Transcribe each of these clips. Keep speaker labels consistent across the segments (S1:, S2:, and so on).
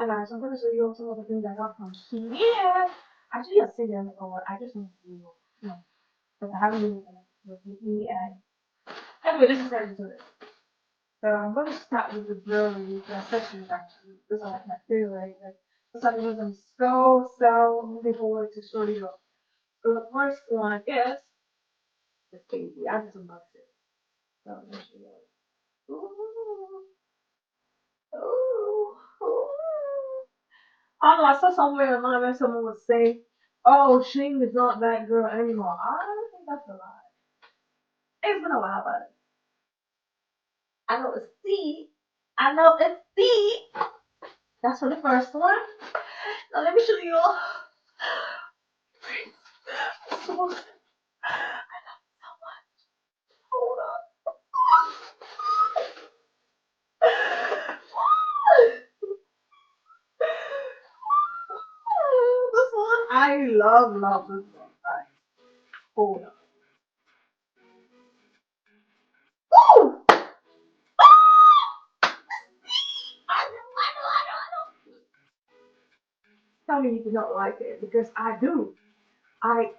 S1: Anyways, I'm gonna show you some of the things I got from Shein. Yeah, actually, I say them or I just need to, because I haven't been with me and anyway, this is how you do it. So I'm gonna start with the jewelry section actually. This is like my favorite. Like, for some reason, I'm so looking forward to show you. So the first one is the baby. I just unboxed it. So let me show you. Ooh, ooh, ooh. I don't know. I saw somewhere online where someone was saying, "Oh, Shing is not that girl anymore." I don't think that's a lie. It's been a while, but I know it's C. I know it's C. That's for the first one. Now let me show you. So, hold on. This one, I love this one. Right, hold on. Ooh! I know. Tell me you do not like it because I do. I,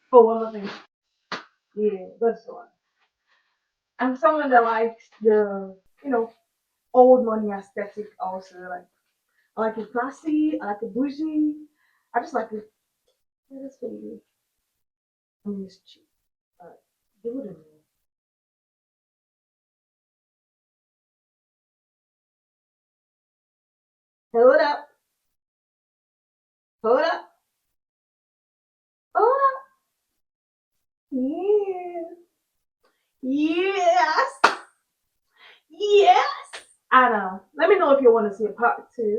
S1: for one of the things, yeah, this one. I'm someone that likes the, old money aesthetic also. Like, I like it classy, I like it bougie. I just like it. Yeah, this baby. I mean, it's cheap. But do it in there. Hold up. Hold up. Hold up. Yeah. Yes. Yes. I know. Let me know if you want to see a part two.